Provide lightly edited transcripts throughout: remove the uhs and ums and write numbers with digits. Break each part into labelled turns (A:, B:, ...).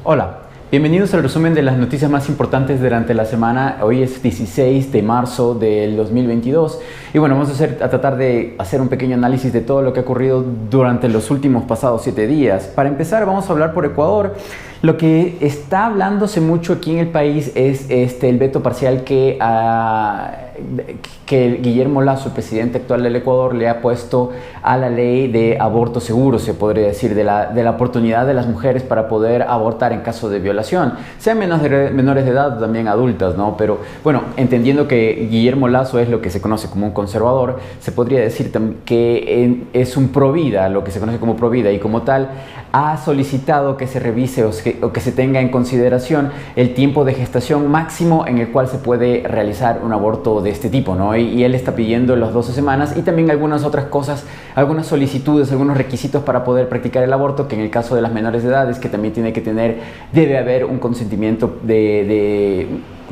A: Hola, bienvenidos al resumen de las noticias más importantes durante la semana. Hoy es 16 de marzo del 2022 y bueno, vamos a tratar de hacer un pequeño análisis de todo lo que ha ocurrido durante los últimos pasados 7 días. Para empezar, vamos a hablar por Ecuador. Lo que está hablándose mucho aquí en el país es el veto parcial que Guillermo Lasso, el presidente actual del Ecuador, le ha puesto a la ley de aborto seguro, se podría decir, de la oportunidad de las mujeres para poder abortar en caso de violación, sean menores de edad o también adultas, ¿no? Pero bueno, entendiendo que Guillermo Lasso es lo que se conoce como un conservador, se podría decir que es un provida, lo que se conoce como provida, y como tal ha solicitado que se revise o que se tenga en consideración el tiempo de gestación máximo en el cual se puede realizar un aborto de este tipo, ¿no? Y él está pidiendo las 12 semanas y también algunas otras cosas, algunas solicitudes, algunos requisitos para poder practicar el aborto, que en el caso de las menores de edad es que también debe haber un consentimiento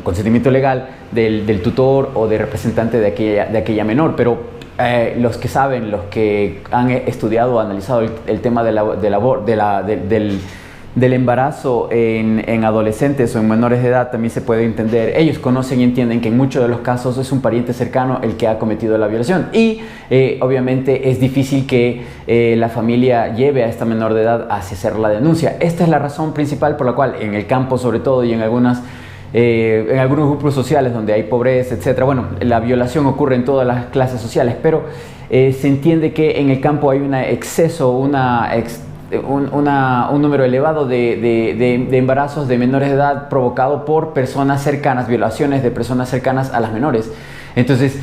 A: consentimiento legal del tutor o de representante de aquella menor, pero los que saben, los que han estudiado o analizado el tema del embarazo en adolescentes o en menores de edad también se puede entender. Ellos conocen y entienden que en muchos de los casos es un pariente cercano el que ha cometido la violación y obviamente es difícil que la familia lleve a esta menor de edad hacia hacer la denuncia. Esta es la razón principal por la cual en el campo, sobre todo, y en algunos grupos sociales donde hay pobreza, etcétera. Bueno, la violación ocurre en todas las clases sociales, pero se entiende que en el campo hay un exceso, un número elevado de embarazos de menores de edad provocado por personas cercanas, violaciones de personas cercanas a las menores. Entonces,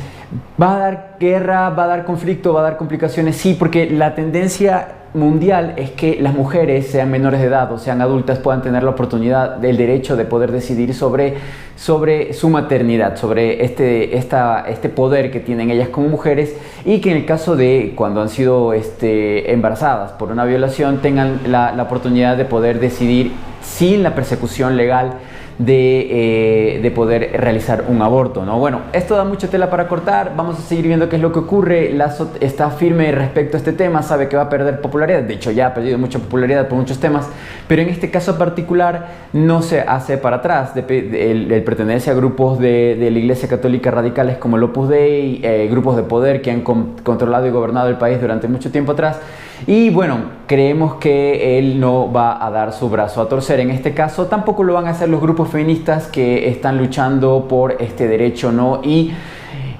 A: ¿va a dar guerra, va a dar conflicto, va a dar complicaciones? Sí, porque la tendencia mundial es que las mujeres, sean menores de edad o sean adultas, puedan tener la oportunidad, del derecho de poder decidir sobre su maternidad, sobre este poder que tienen ellas como mujeres, y que en el caso de cuando han sido embarazadas por una violación tengan la oportunidad de poder decidir sin la persecución legal de poder realizar un aborto, ¿no? Bueno, esto da mucha tela para cortar, vamos a seguir viendo qué es lo que ocurre. Lasso está firme respecto a este tema, sabe que va a perder popularidad, de hecho ya ha perdido mucha popularidad por muchos temas, pero en este caso particular no se hace para atrás. Él pertenece a grupos de la Iglesia Católica radicales como el Opus Dei, grupos de poder que han controlado y gobernado el país durante mucho tiempo atrás. Y bueno, creemos que él no va a dar su brazo a torcer en este caso, tampoco lo van a hacer los grupos feministas que están luchando por este derecho, ¿no? Y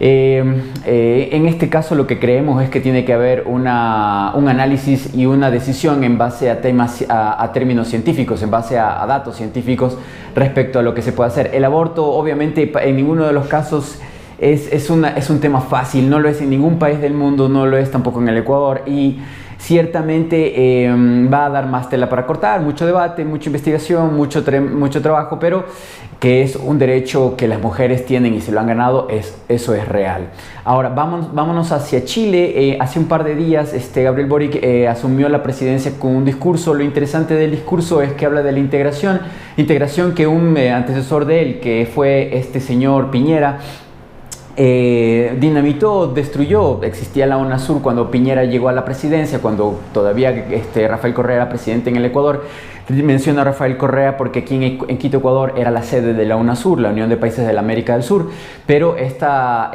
A: en este caso lo que creemos es que tiene que haber un análisis y una decisión en base a términos científicos, en base a datos científicos respecto a lo que se puede hacer. El aborto, obviamente, en ninguno de los casos es un tema fácil, no lo es en ningún país del mundo, no lo es tampoco en el Ecuador, y ciertamente va a dar más tela para cortar, mucho debate, mucha investigación, mucho trabajo, pero que es un derecho que las mujeres tienen y se lo han ganado, eso es real. Ahora, vámonos hacia Chile. Hace un par de días Gabriel Boric asumió la presidencia con un discurso. Lo interesante del discurso es que habla de la integración que un antecesor de él, que fue este señor Piñera, dinamitó, destruyó. Existía la UNASUR cuando Piñera llegó a la presidencia, cuando todavía Rafael Correa era presidente en el Ecuador. Menciona a Rafael Correa porque aquí en Quito, Ecuador, era la sede de la UNASUR, la Unión de Países de la América del Sur, pero esta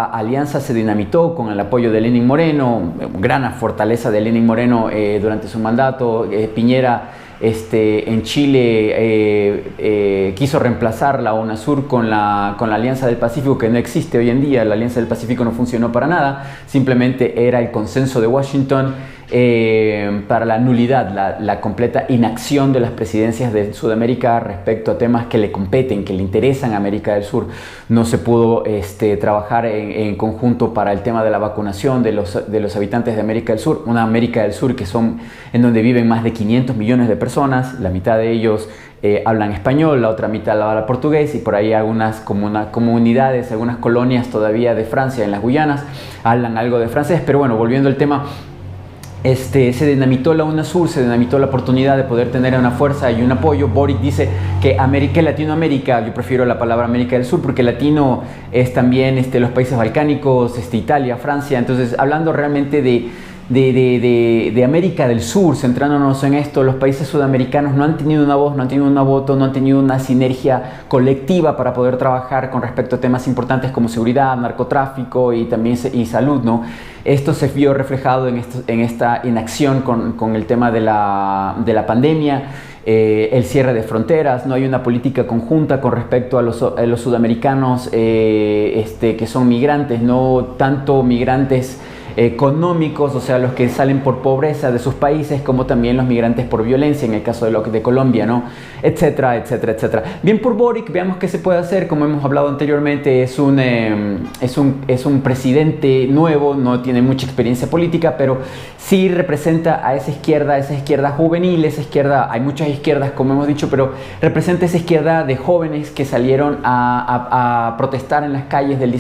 A: alianza se dinamitó con el apoyo de Lenín Moreno, gran fortaleza de Lenín Moreno durante su mandato. Piñera en Chile quiso reemplazar la UNASUR con la Alianza del Pacífico, que no existe hoy en día. La Alianza del Pacífico no funcionó para nada, simplemente era el consenso de Washington para la nulidad, la completa inacción de las presidencias de Sudamérica respecto a temas que le competen, que le interesan a América del Sur. No se pudo trabajar en conjunto para el tema de la vacunación de los habitantes de América del Sur, una América del Sur en donde viven más de 500 millones de personas, la mitad de ellos hablan español, la otra mitad habla portugués, y por ahí algunas comunidades, algunas colonias todavía de Francia, en las Guyanas, hablan algo de francés. Pero bueno, volviendo al tema, se dinamitó la UNASUR, se dinamitó la oportunidad de poder tener una fuerza y un apoyo. Boric dice que Latinoamérica, yo prefiero la palabra América del Sur, porque latino es también los países balcánicos, Italia, Francia. Entonces, hablando realmente de América del Sur, centrándonos en esto, los países sudamericanos no han tenido una voz, no han tenido un voto, no han tenido una sinergia colectiva para poder trabajar con respecto a temas importantes como seguridad, narcotráfico y también salud, ¿no? Esto se vio reflejado en esta inacción con el tema de la pandemia, el cierre de fronteras. No hay una política conjunta con respecto a los sudamericanos que son migrantes, no tanto migrantes económicos, o sea, los que salen por pobreza de sus países, como también los migrantes por violencia, en el caso de Colombia, ¿no? Etcétera, etcétera, etcétera. Bien por Boric, veamos qué se puede hacer. Como hemos hablado anteriormente, es un presidente nuevo, no tiene mucha experiencia política, pero sí representa a esa izquierda juvenil, esa izquierda, hay muchas izquierdas, como hemos dicho, pero representa esa izquierda de jóvenes que salieron a protestar en las calles del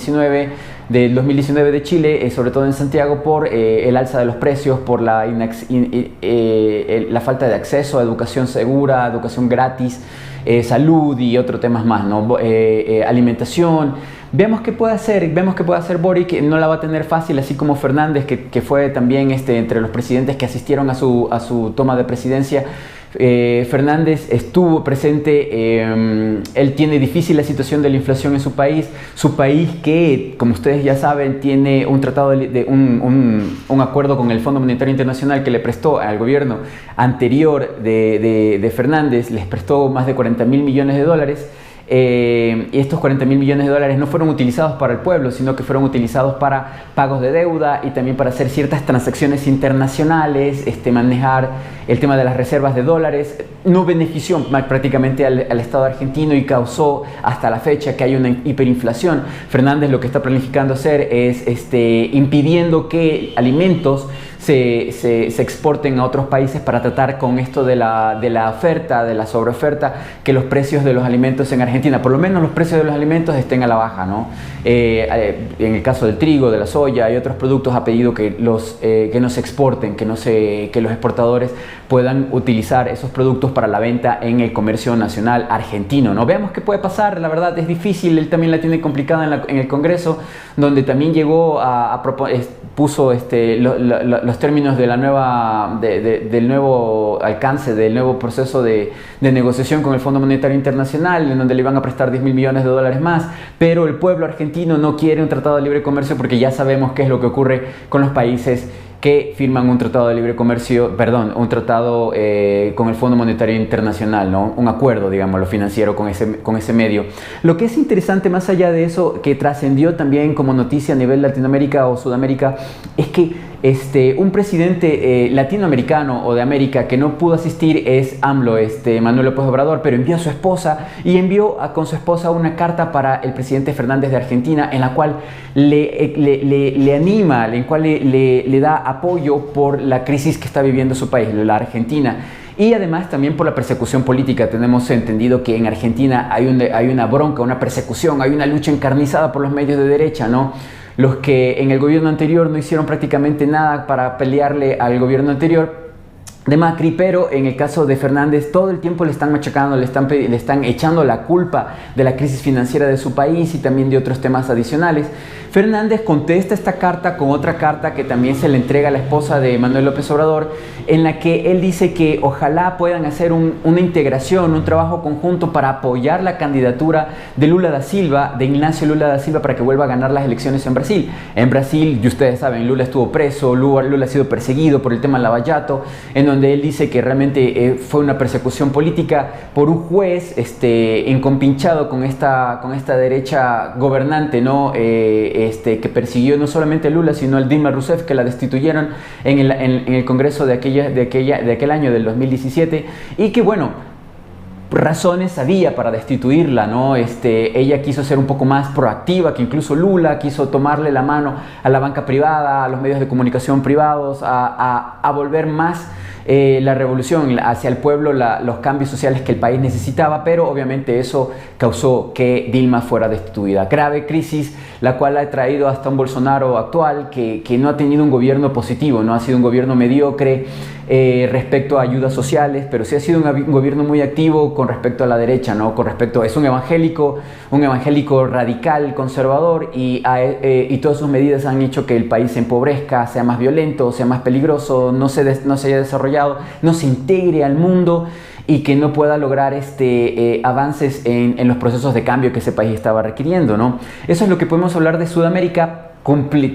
A: 2019 de Chile, sobre todo en Santiago, por el alza de los precios, por la falta de acceso a educación segura, educación gratis, salud y otros temas más, ¿no? Alimentación. Vemos qué puede hacer Boric. No la va a tener fácil, así como Fernández, que fue también entre los presidentes que asistieron a su toma de presidencia. Fernández estuvo presente. Él tiene difícil la situación de la inflación en su país que, como ustedes ya saben, tiene un tratado un acuerdo con el Fondo Monetario Internacional que le prestó al gobierno anterior de Fernández, les prestó más de 40.000 millones de dólares. Y estos 40.000 millones de dólares no fueron utilizados para el pueblo, sino que fueron utilizados para pagos de deuda y también para hacer ciertas transacciones internacionales, manejar el tema de las reservas de dólares. No benefició prácticamente al Estado argentino y causó hasta la fecha que hay una hiperinflación. Fernández lo que está planificando hacer es impidiendo que alimentos se exporten a otros países para tratar con esto de la oferta, de la sobreoferta, que los precios de los alimentos en Argentina, por lo menos los precios de los alimentos estén a la baja, ¿no? En el caso del trigo, de la soya y otros productos, ha pedido que no se exporten, que los exportadores puedan utilizar esos productos para la venta en el comercio nacional argentino, ¿no? Veamos qué puede pasar. La verdad es difícil. Él también la tiene complicada en el Congreso, donde también llegó puso los términos de del nuevo alcance, del nuevo proceso de negociación con el Fondo Monetario Internacional, en donde le iban a prestar 10.000 millones de dólares más, pero el pueblo argentino no quiere un tratado de libre comercio, porque ya sabemos qué es lo que ocurre con los países que firman un tratado de libre comercio, un tratado con el Fondo Monetario Internacional, ¿no? Un acuerdo, digamos, lo financiero con ese medio. Lo que es interesante, más allá de eso, que trascendió también como noticia a nivel Latinoamérica o Sudamérica, es que un presidente latinoamericano o de América que no pudo asistir es AMLO, Manuel López Obrador, pero envió a su esposa y envió con su esposa una carta para el presidente Fernández de Argentina, en la cual le anima, en la cual le da apoyo por la crisis que está viviendo su país, la Argentina. Y además también por la persecución política. Tenemos entendido que en Argentina hay una bronca, una persecución, hay una lucha encarnizada por los medios de derecha, ¿no? Los que en el gobierno anterior no hicieron prácticamente nada para pelearle al gobierno anterior de Macri, pero en el caso de Fernández todo el tiempo le están machacando, le están echando la culpa de la crisis financiera de su país y también de otros temas adicionales. Fernández contesta esta carta con otra carta que también se le entrega a la esposa de Manuel López Obrador, en la que él dice que ojalá puedan hacer una integración, un trabajo conjunto para apoyar la candidatura de Ignacio Lula da Silva, para que vuelva a ganar las elecciones en Brasil. En Brasil, y ustedes saben, Lula estuvo preso, Lula ha sido perseguido por el tema Lava-Jato, en donde él dice que realmente fue una persecución política por un juez encompinchado con esta derecha gobernante, ¿no? Que persiguió no solamente a Lula, sino al Dilma Rousseff, que la destituyeron en el Congreso de aquel año del 2017, y que, bueno, razones había para destituirla, ¿no? Ella quiso ser un poco más proactiva que incluso Lula, quiso tomarle la mano a la banca privada, a los medios de comunicación privados, a volver más la revolución hacia el pueblo, los cambios sociales que el país necesitaba, pero obviamente eso causó que Dilma fuera destituida. Grave crisis la cual ha traído hasta un Bolsonaro actual que no ha tenido un gobierno positivo, no ha sido un gobierno mediocre respecto a ayudas sociales, pero sí ha sido un gobierno muy activo con respecto a la derecha, ¿no? Es un evangélico radical, conservador, y todas sus medidas han hecho que el país se empobrezca, sea más violento, sea más peligroso, no se haya desarrollado, no se integre al mundo y que no pueda lograr avances en los procesos de cambio que ese país estaba requiriendo, ¿no? Eso es lo que podemos hablar de Sudamérica,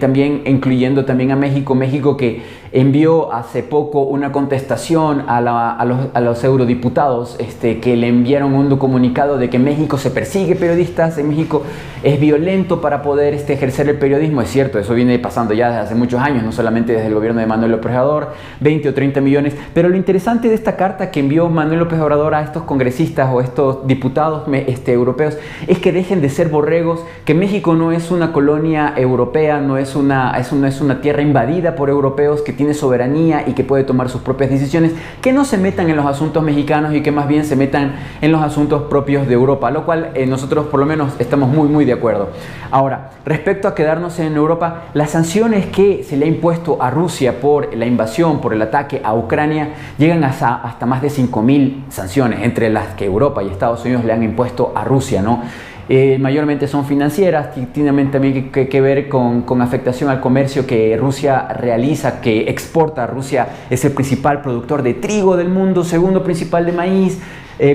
A: también incluyendo también a México. México, que envió hace poco una contestación a los eurodiputados que le enviaron un comunicado de que en México se persigue periodistas, en México es violento para poder ejercer el periodismo. Es cierto, eso viene pasando ya desde hace muchos años, no solamente desde el gobierno de Manuel López Obrador, 20 o 30 millones, pero lo interesante de esta carta que envió Manuel López Obrador a estos congresistas o estos diputados europeos es que dejen de ser borregos, que México no es una colonia europea, no es una tierra invadida por europeos, que tiene soberanía y que puede tomar sus propias decisiones, que no se metan en los asuntos mexicanos y que más bien se metan en los asuntos propios de Europa, lo cual nosotros por lo menos estamos muy de acuerdo. Ahora, respecto a quedarnos en Europa, las sanciones que se le ha impuesto a Rusia por la invasión, por el ataque a Ucrania, llegan hasta más de 5.000 sanciones, entre las que Europa y Estados Unidos le han impuesto a Rusia, ¿no? Mayormente son financieras, tienen también que ver con afectación al comercio que Rusia realiza, que exporta. Rusia es el principal productor de trigo del mundo, segundo principal de maíz,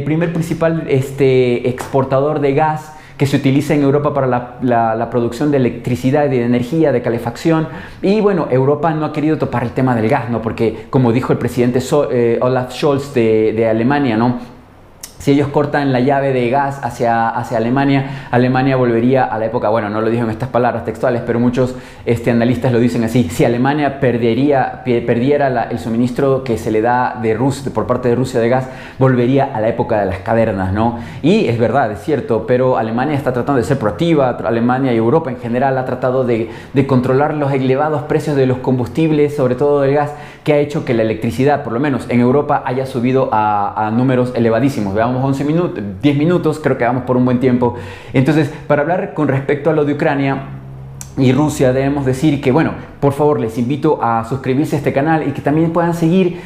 A: primer principal exportador de gas que se utiliza en Europa para la producción de electricidad y de energía, de calefacción. Y bueno, Europa no ha querido topar el tema del gas, ¿no? Porque como dijo el presidente Olaf Scholz de Alemania, ¿no? Si ellos cortan la llave de gas hacia Alemania, Alemania volvería a la época, bueno, no lo dijo en estas palabras textuales, pero muchos analistas lo dicen así: si Alemania perdiera el suministro que se le da de Rusia, por parte de Rusia de gas, volvería a la época de las cavernas, ¿no? Y es verdad, es cierto, pero Alemania está tratando de ser proactiva. Alemania y Europa en general ha tratado de controlar los elevados precios de los combustibles, sobre todo del gas, que ha hecho que la electricidad, por lo menos en Europa, haya subido a números elevadísimos. Veamos 10 minutos, creo que vamos por un buen tiempo. Entonces, para hablar con respecto a lo de Ucrania y Rusia, debemos decir que, bueno, por favor, les invito a suscribirse a este canal y que también puedan seguir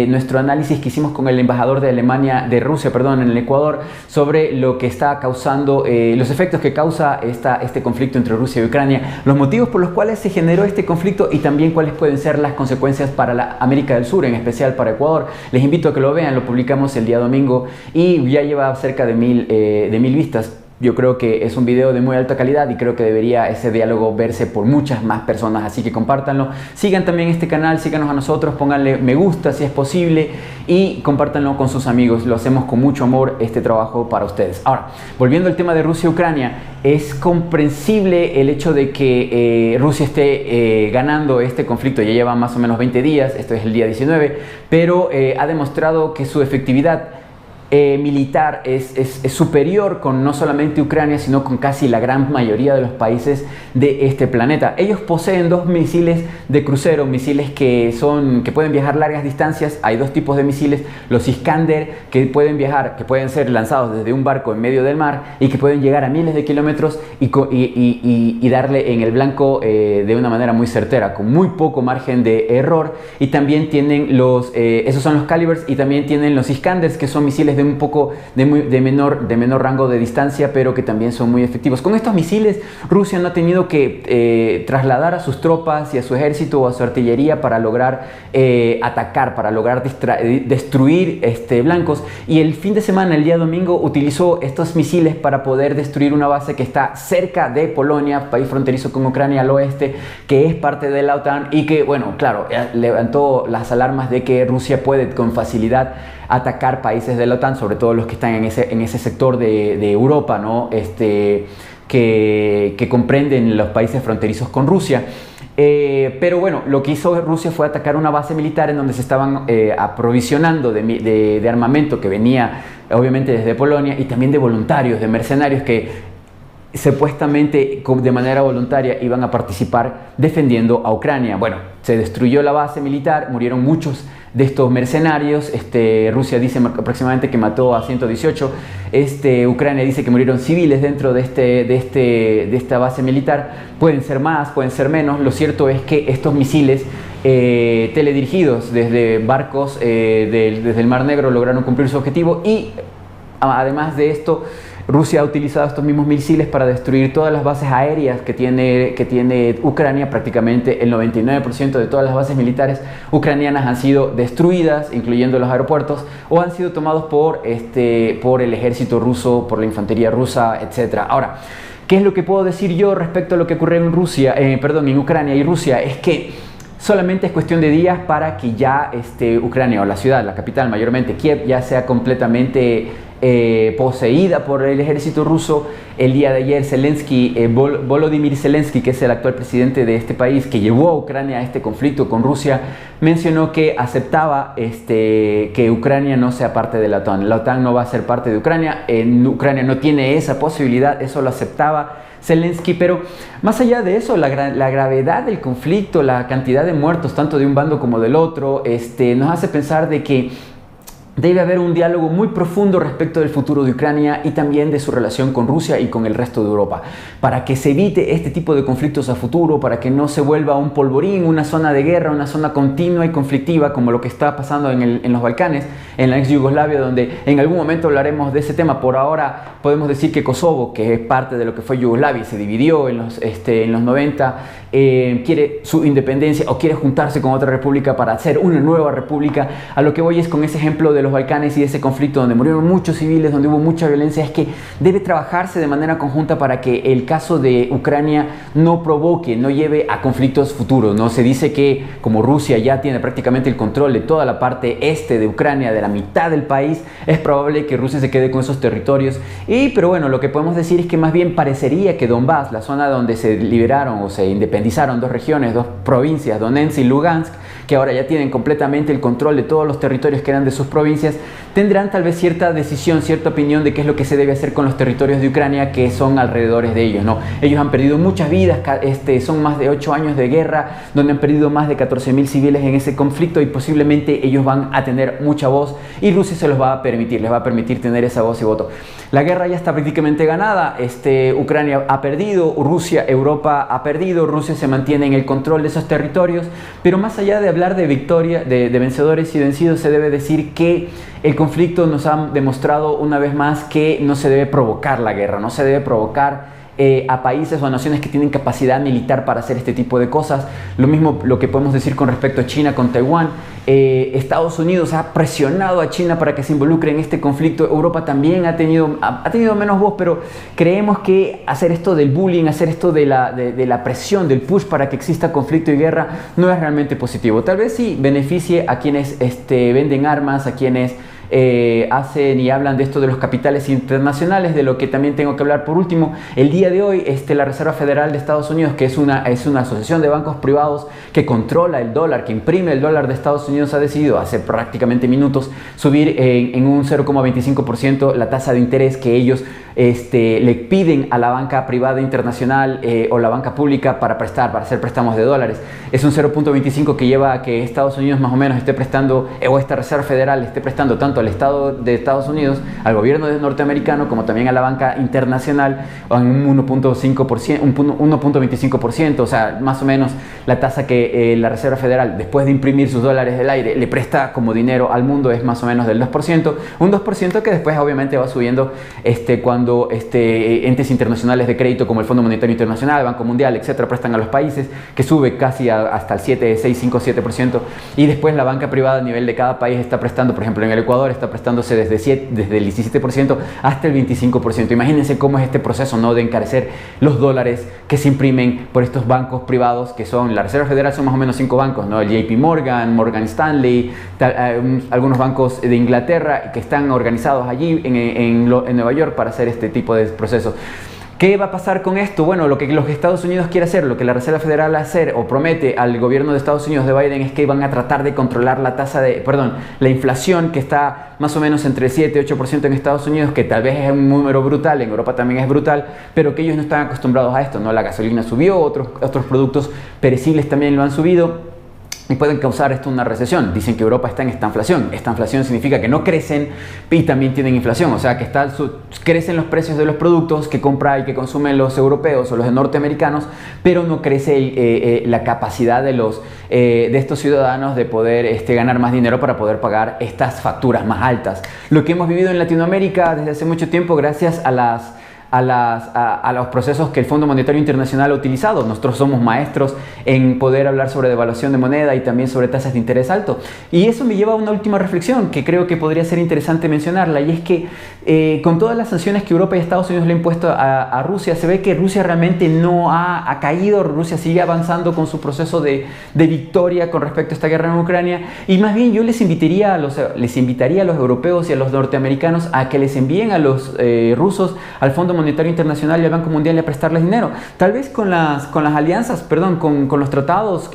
A: nuestro análisis que hicimos con el embajador de Rusia, en el Ecuador, sobre lo que está causando, los efectos que causa este conflicto entre Rusia y Ucrania, los motivos por los cuales se generó este conflicto y también cuáles pueden ser las consecuencias para la América del Sur, en especial para Ecuador. Les invito a que lo vean, lo publicamos el día domingo y ya lleva cerca de 1000 vistas. Yo creo que es un video de muy alta calidad y creo que debería ese diálogo verse por muchas más personas, así que compártanlo. Sigan también este canal, síganos a nosotros, pónganle me gusta si es posible y compártanlo con sus amigos. Lo hacemos con mucho amor, este trabajo para ustedes. Ahora, volviendo al tema de Rusia y Ucrania, es comprensible el hecho de que Rusia esté ganando este conflicto. Ya lleva más o menos 20 días, esto es el día 19, pero ha demostrado que su efectividad militar es superior con no solamente Ucrania, sino con casi la gran mayoría de los países de este planeta. Ellos poseen 2 misiles de crucero, misiles que pueden viajar largas distancias. Hay 2 tipos de misiles: los Iskander, que pueden ser lanzados desde un barco en medio del mar y que pueden llegar a miles de kilómetros y darle en el blanco de una manera muy certera, con muy poco margen de error. Y también tienen esos son los Calibers, y también tienen los Iskanders, que son misiles de menor rango de distancia, pero que también son muy efectivos. Con estos misiles, Rusia no ha tenido que trasladar a sus tropas y a su ejército o a su artillería para lograr atacar, para lograr destruir blancos. Y el fin de semana, el día domingo, utilizó estos misiles para poder destruir una base que está cerca de Polonia, país fronterizo con Ucrania al oeste, que es parte de la OTAN y que, bueno, claro, levantó las alarmas de que Rusia puede con facilidad atacar países de la OTAN, sobre todo los que están en ese sector de Europa, ¿no? Que comprenden los países fronterizos con Rusia. Pero bueno, lo que hizo Rusia fue atacar una base militar en donde se estaban aprovisionando de armamento que venía obviamente desde Polonia, y también de voluntarios, de mercenarios que supuestamente de manera voluntaria iban a participar defendiendo a Ucrania. Bueno, se destruyó la base militar, murieron muchos de estos mercenarios. Rusia dice aproximadamente que mató a 118. Ucrania dice que murieron civiles dentro de esta base militar. Pueden ser más, pueden ser menos. Lo cierto es que estos misiles teledirigidos desde barcos desde el Mar Negro lograron cumplir su objetivo, y además de esto, Rusia ha utilizado estos mismos misiles para destruir todas las bases aéreas que tiene Ucrania. Prácticamente el 99% de todas las bases militares ucranianas han sido destruidas, incluyendo los aeropuertos, o han sido tomados por el ejército ruso, por la infantería rusa, etc. Ahora, ¿qué es lo que puedo decir yo respecto a lo que ocurrió en Ucrania y Rusia? Es que solamente es cuestión de días para que ya Ucrania, o la ciudad, la capital mayormente, Kiev, ya sea completamente poseída por el ejército ruso. El día de ayer Volodymyr Zelensky, que es el actual presidente de este país, que llevó a Ucrania a este conflicto con Rusia, mencionó que aceptaba que Ucrania no sea parte de la OTAN. La OTAN no va a ser parte de Ucrania. Ucrania no tiene esa posibilidad, eso lo aceptaba Zelensky. Pero más allá de eso, la gravedad del conflicto, la cantidad de muertos tanto de un bando como del otro, nos hace pensar de que debe haber un diálogo muy profundo respecto del futuro de Ucrania y también de su relación con Rusia y con el resto de Europa, para que se evite este tipo de conflictos a futuro, para que no se vuelva un polvorín, una zona de guerra, una zona continua y conflictiva como lo que está pasando en los Balcanes, en la ex Yugoslavia, donde en algún momento hablaremos de ese tema. Por ahora podemos decir que Kosovo, que es parte de lo que fue Yugoslavia y se dividió en los 90, quiere su independencia o quiere juntarse con otra república para hacer una nueva república. A lo que voy es con ese ejemplo de los Balcanes y ese conflicto donde murieron muchos civiles, donde hubo mucha violencia, es que debe trabajarse de manera conjunta para que el caso de Ucrania no provoque, no lleve a conflictos futuros, ¿no? Se dice que como Rusia ya tiene prácticamente el control de toda la parte este de Ucrania, de la mitad del país, es probable que Rusia se quede con esos territorios. Pero bueno, lo que podemos decir es que más bien parecería que Donbass, la zona donde se liberaron o se independizaron dos regiones, dos provincias, Donetsk y Lugansk, que ahora ya tienen completamente el control de todos los territorios que eran de sus provincias, tendrán tal vez cierta decisión, cierta opinión de qué es lo que se debe hacer con los territorios de Ucrania que son alrededores de ellos, ¿no? Ellos han perdido muchas vidas, son más de 8 años de guerra, donde han perdido más de 14.000 civiles en ese conflicto, y posiblemente ellos van a tener mucha voz, y Rusia se los va a permitir, les va a permitir tener esa voz y voto. La guerra ya está prácticamente ganada. Ucrania ha perdido, Europa ha perdido, Rusia se mantiene en el control de esos territorios, pero más allá de hablar de victoria, de vencedores y vencidos, se debe decir que el conflicto nos ha demostrado una vez más que no se debe provocar la guerra, no se debe provocar a países o a naciones que tienen capacidad militar para hacer este tipo de cosas. Lo mismo lo que podemos decir con respecto a China con Taiwán. Estados Unidos ha presionado a China para que se involucre en este conflicto. Europa también ha tenido menos voz, pero creemos que hacer esto del bullying, hacer esto de la presión, del push para que exista conflicto y guerra, no es realmente positivo. Tal vez sí beneficie a quienes venden armas, a quienes hacen y hablan de esto de los capitales internacionales, de lo que también tengo que hablar por último. El día de hoy la Reserva Federal de Estados Unidos, que es una asociación de bancos privados que controla el dólar, que imprime el dólar de Estados Unidos, ha decidido hace prácticamente minutos subir en un 0,25% la tasa de interés que ellos le piden a la banca privada internacional o la banca pública para hacer préstamos de dólares. Es un 0,25 que lleva a que Estados Unidos más o menos esté prestando, o esta Reserva Federal esté prestando tanto al Estado de Estados Unidos, al gobierno norteamericano, como también a la banca internacional, en un 1,25%, o sea, más o menos la tasa que la Reserva Federal, después de imprimir sus dólares del aire, le presta como dinero al mundo, es más o menos del 2%, un 2% que después obviamente va subiendo cuando entes internacionales de crédito como el Fondo Monetario Internacional, el Banco Mundial, etcétera, prestan a los países, que sube casi hasta el 7%, y después la banca privada a nivel de cada país está prestando. Por ejemplo, en el Ecuador está prestándose desde el 17% hasta el 25%. Imagínense cómo es este proceso, ¿no?, de encarecer los dólares que se imprimen por estos bancos privados, que son la Reserva Federal, son más o menos 5 bancos, ¿no? El JP Morgan, Morgan Stanley, algunos bancos de Inglaterra que están organizados allí en Nueva York para hacer este tipo de procesos. ¿Qué va a pasar con esto? Bueno, lo que los Estados Unidos quiere hacer, lo que la Reserva Federal hacer o promete al gobierno de Estados Unidos de Biden es que van a tratar de controlar la inflación, que está más o menos entre 7 y 8% en Estados Unidos, que tal vez es un número brutal, en Europa también es brutal, pero que ellos no están acostumbrados a esto, ¿no? La gasolina subió, otros productos perecibles también lo han subido. Y pueden causar esto una recesión. Dicen que Europa está en estanflación. Estanflación significa que no crecen y también tienen inflación. O sea, que crecen los precios de los productos que compran y que consumen los europeos o los norteamericanos, pero no crece la capacidad de estos ciudadanos de poder ganar más dinero para poder pagar estas facturas más altas. Lo que hemos vivido en Latinoamérica desde hace mucho tiempo, gracias a los procesos que el Fondo Monetario Internacional ha utilizado. Nosotros somos maestros en poder hablar sobre devaluación de moneda y también sobre tasas de interés alto. Y eso me lleva a una última reflexión que creo que podría ser interesante mencionarla, y es que con todas las sanciones que Europa y Estados Unidos le han impuesto a Rusia, se ve que Rusia realmente no ha caído. Rusia sigue avanzando con su proceso de victoria con respecto a esta guerra en Ucrania, y más bien yo les invitaría a los europeos y a los norteamericanos a que les envíen a los rusos al Fondo Monetario Internacional y al Banco Mundial a prestarles dinero. Tal vez con las alianzas, con los tratados,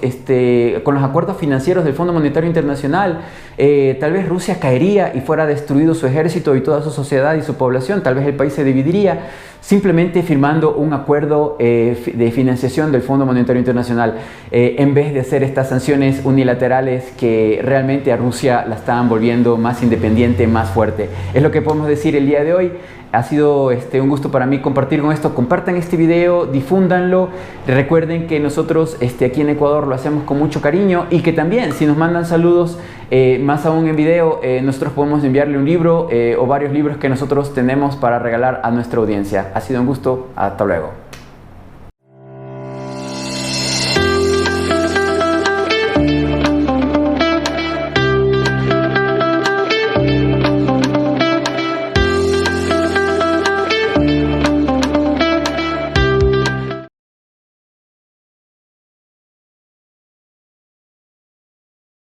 A: con los acuerdos financieros del Fondo Monetario Internacional, tal vez Rusia caería y fuera destruido su ejército y toda su sociedad y su población. Tal vez el país se dividiría simplemente firmando un acuerdo de financiación del Fondo Monetario Internacional, en vez de hacer estas sanciones unilaterales que realmente a Rusia la estaban volviendo más independiente, más fuerte. Es lo que podemos decir el día de hoy. Ha sido un gusto para mí compartir con esto. Compartan este video, difúndanlo. Recuerden que nosotros aquí en Ecuador lo hacemos con mucho cariño, y que también si nos mandan saludos, más aún en video, nosotros podemos enviarle un libro o varios libros que nosotros tenemos para regalar a nuestra audiencia. Ha sido un gusto. Hasta luego.